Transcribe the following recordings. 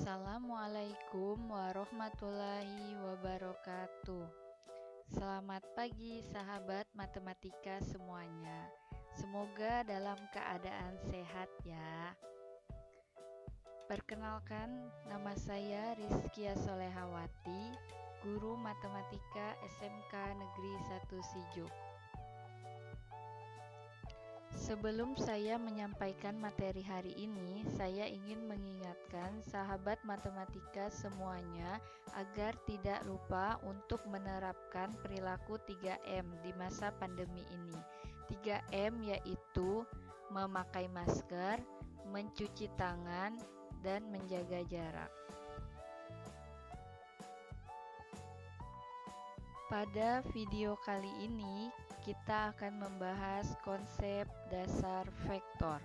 Assalamualaikum warahmatullahi wabarakatuh. Selamat pagi sahabat matematika semuanya. Semoga dalam keadaan sehat ya. Perkenalkan, nama saya Rizkia Solehawati, guru matematika SMK Negeri 1 Sijuk. Sebelum saya menyampaikan materi hari ini, saya ingin mengingatkan sahabat matematika semuanya agar tidak lupa untuk menerapkan perilaku 3M di masa pandemi ini. 3M yaitu memakai masker, mencuci tangan, dan menjaga jarak. Pada video kali ini, kita akan membahas konsep dasar vektor.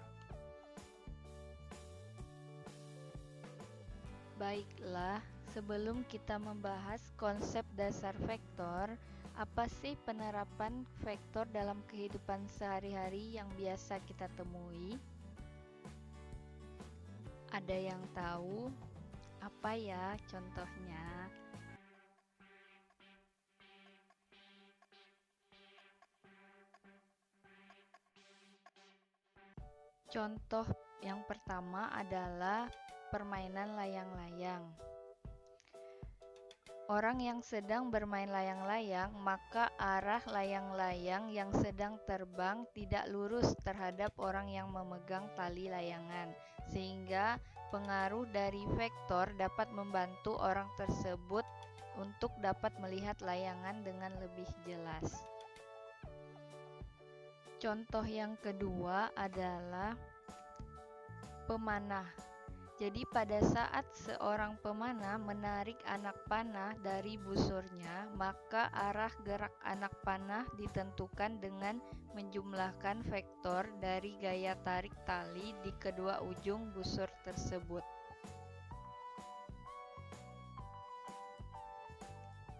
Baiklah, sebelum kita membahas konsep dasar vektor, apa sih penerapan vektor dalam kehidupan sehari-hari yang biasa kita temui? Ada yang tahu? Apa ya contohnya? Contoh yang pertama adalah permainan layang-layang. Orang yang sedang bermain layang-layang, maka arah layang-layang yang sedang terbang tidak lurus terhadap orang yang memegang tali layangan, sehingga pengaruh dari vektor dapat membantu orang tersebut untuk dapat melihat layangan dengan lebih jelas. Contoh yang kedua adalah pemanah. Jadi pada saat seorang pemanah menarik anak panah dari busurnya, maka arah gerak anak panah ditentukan dengan menjumlahkan vektor dari gaya tarik tali di kedua ujung busur tersebut.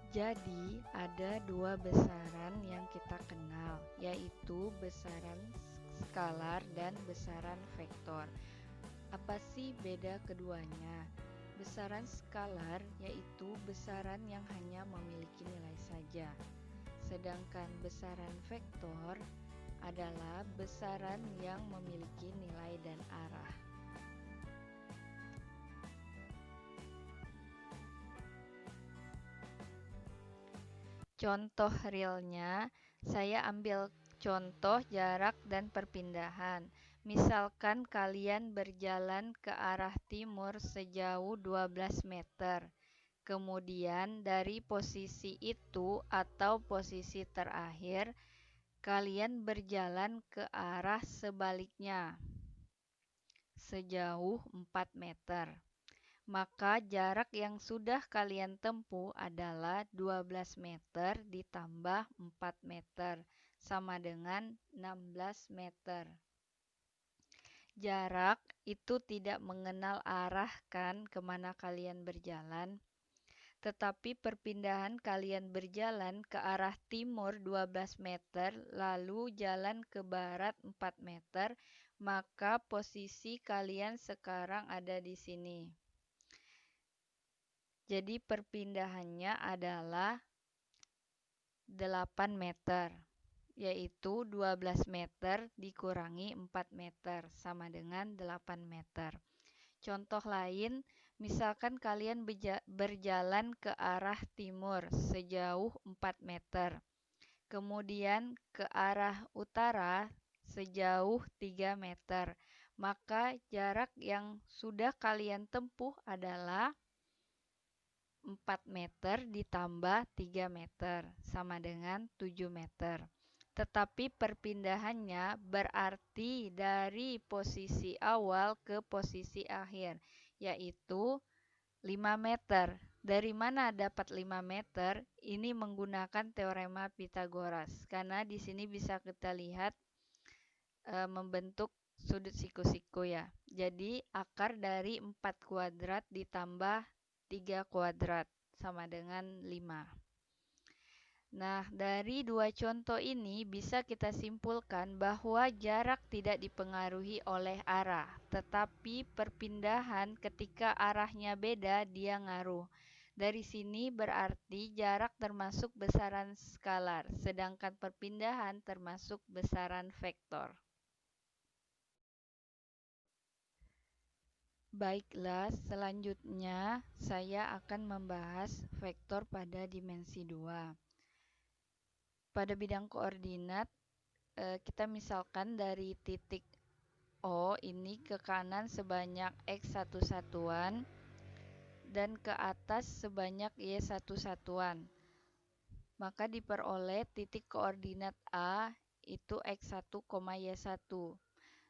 Jadi ada dua besaran yang kita kenal, yaitu besaran skalar dan besaran vektor. Apa sih beda keduanya? Besaran skalar yaitu besaran yang hanya memiliki nilai saja. Sedangkan besaran vektor adalah besaran yang memiliki nilai dan arah. Contoh realnya, saya ambil contoh jarak dan perpindahan. Misalkan kalian berjalan ke arah timur sejauh 12 meter. Kemudian dari posisi itu atau posisi terakhir, kalian berjalan ke arah sebaliknya sejauh 4 meter. Maka jarak yang sudah kalian tempuh adalah 12 meter ditambah 4 meter, sama dengan 16 meter. Jarak itu tidak mengenal arah kan kemana kalian berjalan, tetapi perpindahan kalian berjalan ke arah timur 12 meter lalu jalan ke barat 4 meter, maka posisi kalian sekarang ada di sini. Jadi perpindahannya adalah 8 meter. Yaitu 12 meter dikurangi 4 meter sama dengan 8 meter. Contoh lain, misalkan kalian berjalan ke arah timur sejauh 4 meter. Kemudian ke arah utara sejauh 3 meter. Maka jarak yang sudah kalian tempuh adalah 4 meter ditambah 3 meter sama dengan 7 meter. Tetapi perpindahannya berarti dari posisi awal ke posisi akhir, yaitu 5 meter. Dari mana dapat 5 meter? Ini menggunakan teorema Pythagoras. Karena di sini bisa kita lihat membentuk sudut siku-siku ya. Jadi akar dari 4 kuadrat ditambah 3 kuadrat sama dengan 5. Nah, dari dua contoh ini bisa kita simpulkan bahwa jarak tidak dipengaruhi oleh arah, tetapi perpindahan ketika arahnya beda dia ngaruh. Dari sini berarti jarak termasuk besaran skalar, sedangkan perpindahan termasuk besaran vektor. Baiklah, selanjutnya saya akan membahas vektor pada dimensi 2. Pada bidang koordinat, kita misalkan dari titik O ini ke kanan sebanyak X1 satuan dan ke atas sebanyak Y1 satuan. Maka diperoleh titik koordinat A itu X1, Y1.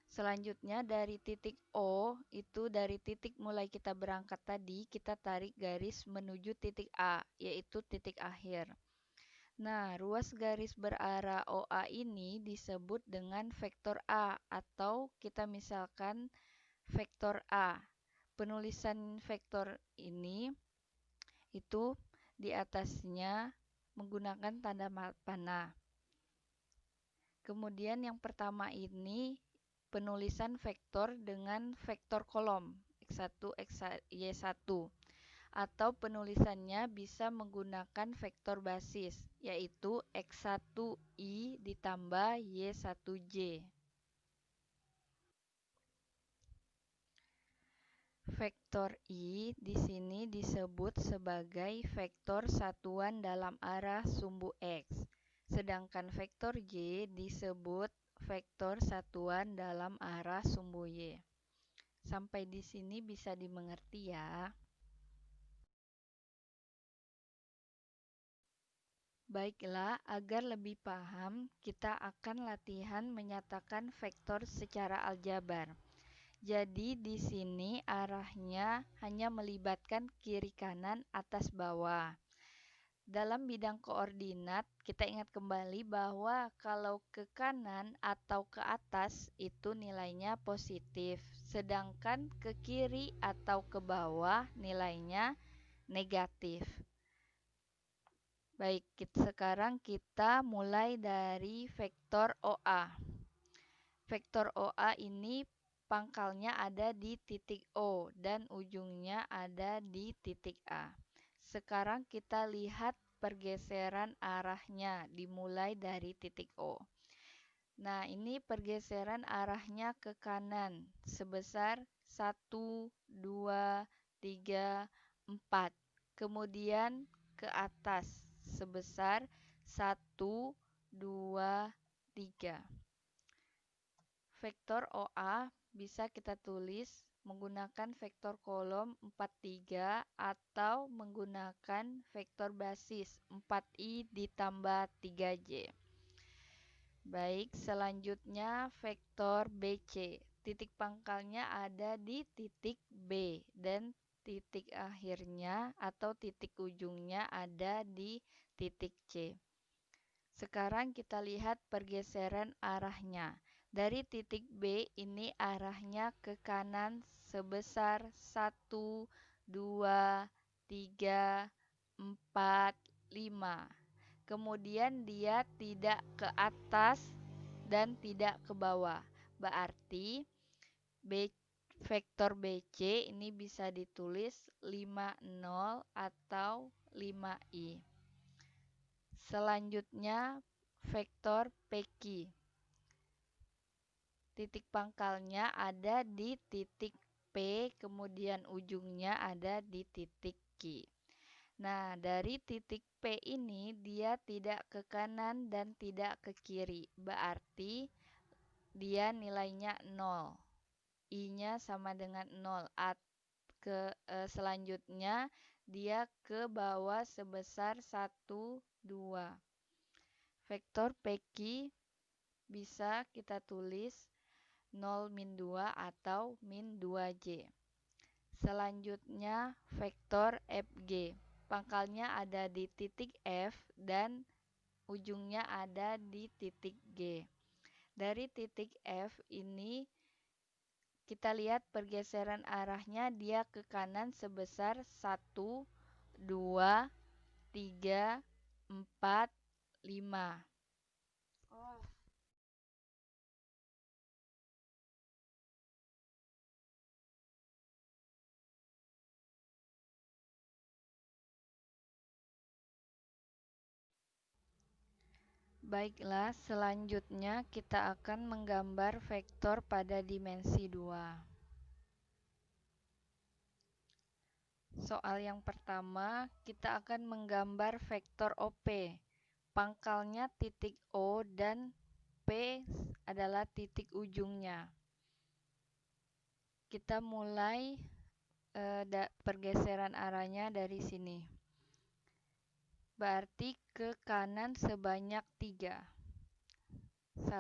Selanjutnya dari titik O, itu dari titik mulai kita berangkat tadi, kita tarik garis menuju titik A, yaitu titik akhir. Nah, ruas garis berarah OA ini disebut dengan vektor A, atau kita misalkan vektor A. Penulisan vektor ini itu di atasnya menggunakan tanda panah. Kemudian yang pertama ini penulisan vektor dengan vektor kolom X1, Y1, atau penulisannya bisa menggunakan vektor basis, yaitu X1I ditambah Y1J. Vektor I di sini disebut sebagai vektor satuan dalam arah sumbu X, sedangkan vektor J disebut vektor satuan dalam arah sumbu Y. Sampai di sini bisa dimengerti ya. Baiklah, agar lebih paham, kita akan latihan menyatakan vektor secara aljabar. Jadi di sini arahnya hanya melibatkan kiri kanan atas bawah. Dalam bidang koordinat, kita ingat kembali bahwa kalau ke kanan atau ke atas itu nilainya positif, sedangkan ke kiri atau ke bawah nilainya negatif. Baik, sekarang kita mulai dari vektor OA. Vektor OA ini pangkalnya ada di titik O dan ujungnya ada di titik A. Sekarang kita lihat pergeseran arahnya dimulai dari titik O. Nah, ini pergeseran arahnya ke kanan sebesar 1, 2, 3, 4. Kemudian ke atas sebesar 1, 2, 3. Vektor OA bisa kita tulis menggunakan vektor kolom 43 atau menggunakan vektor basis 4i ditambah 3j. Baik, selanjutnya vektor BC. Titik pangkalnya ada di titik B dan titik akhirnya atau titik ujungnya ada di titik C. Sekarang kita lihat pergeseran arahnya. Dari titik B ini arahnya ke kanan sebesar 1, 2, 3, 4, 5. Kemudian dia tidak ke atas dan tidak ke bawah. Berarti vektor BC ini bisa ditulis 50 atau 5i. Selanjutnya vektor PQ. Titik pangkalnya ada di titik P, kemudian ujungnya ada di titik Q. Nah, dari titik P ini dia tidak ke kanan dan tidak ke kiri. Berarti dia nilainya 0. I-nya sama dengan 0. Selanjutnya dia ke bawah sebesar 1, 2. Vektor PQ bisa kita tulis 0 min 2 atau min 2j. Selanjutnya vektor FG. Pangkalnya ada di titik F dan ujungnya ada di titik G. Dari titik F ini kita lihat pergeseran arahnya dia ke kanan sebesar 1, 2, 3, 4, 5. Baiklah, selanjutnya kita akan menggambar vektor pada dimensi 2. Soal yang pertama, kita akan menggambar vektor OP. Pangkalnya titik O dan P adalah titik ujungnya. Kita mulai pergeseran arahnya dari sini. Berarti ke kanan sebanyak 3. 1,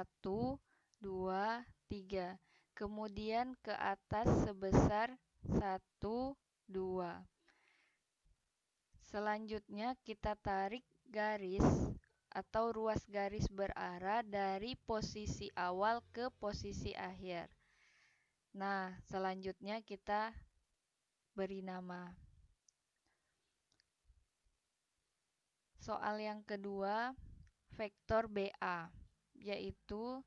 2, 3. Kemudian ke atas sebesar 1, 2. Selanjutnya kita tarik garis atau ruas garis berarah dari posisi awal ke posisi akhir. Nah, selanjutnya kita beri nama. Soal yang kedua, vektor BA, yaitu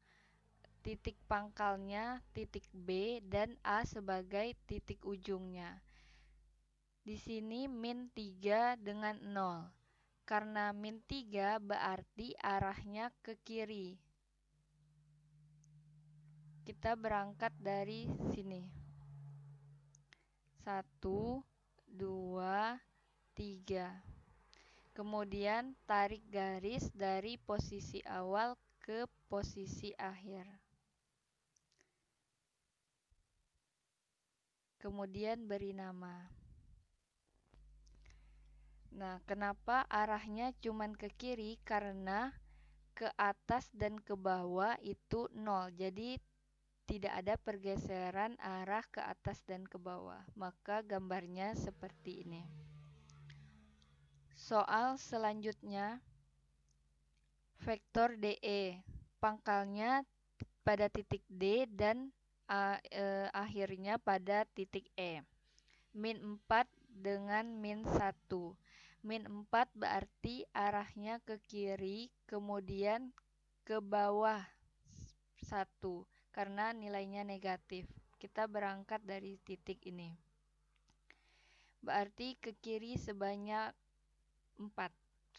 titik pangkalnya titik B dan A sebagai titik ujungnya. Di sini min 3 dengan 0. Karena min 3 berarti arahnya ke kiri. Kita berangkat dari sini. 1, 2, 3. Kemudian tarik garis dari posisi awal ke posisi akhir. Kemudian beri nama. Nah, kenapa arahnya cuman ke kiri? Karena ke atas dan ke bawah itu 0. Jadi tidak ada pergeseran arah ke atas dan ke bawah. Maka gambarnya seperti ini. Soal selanjutnya, vektor DE. Pangkalnya pada titik D dan akhirnya pada titik E. Min 4 dengan min 1. Min 4 berarti arahnya ke kiri, kemudian ke bawah 1 karena nilainya negatif. Kita berangkat dari titik ini. Berarti ke kiri sebanyak 4.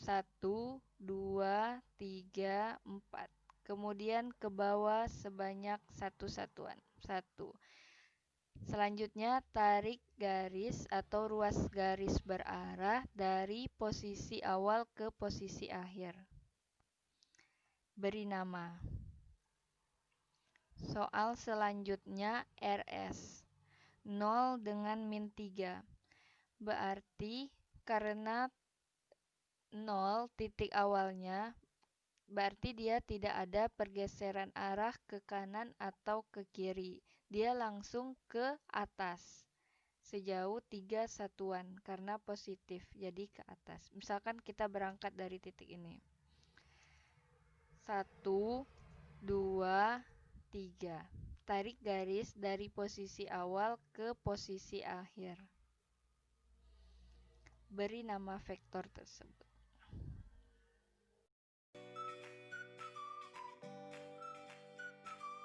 1, 2, 3, 4. Kemudian ke bawah sebanyak 1 satuan. 1. Selanjutnya tarik garis atau ruas garis berarah dari posisi awal ke posisi akhir. Beri nama. Soal selanjutnya RS 0 dengan min 3. Berarti karena 0 titik awalnya, berarti dia tidak ada pergeseran arah ke kanan atau ke kiri. Dia langsung ke atas sejauh 3 satuan karena positif, jadi ke atas. Misalkan kita berangkat dari titik ini. 1, 2, 3. Tarik garis dari posisi awal ke posisi akhir. Beri nama vektor tersebut.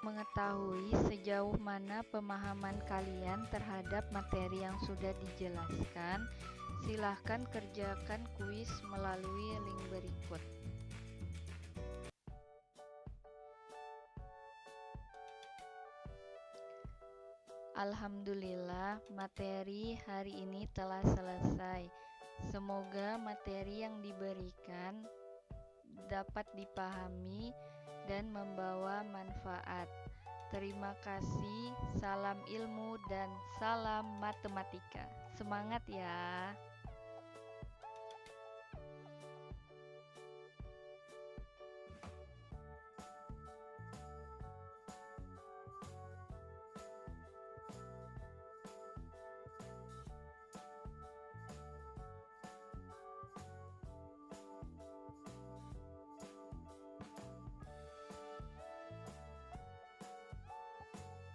Mengetahui sejauh mana pemahaman kalian terhadap materi yang sudah dijelaskan, silahkan kerjakan kuis melalui link berikut. Alhamdulillah, materi hari ini telah selesai. Semoga materi yang diberikan dapat dipahami dan membawa manfaat. Terima kasih, salam ilmu dan salam matematika. Semangat ya!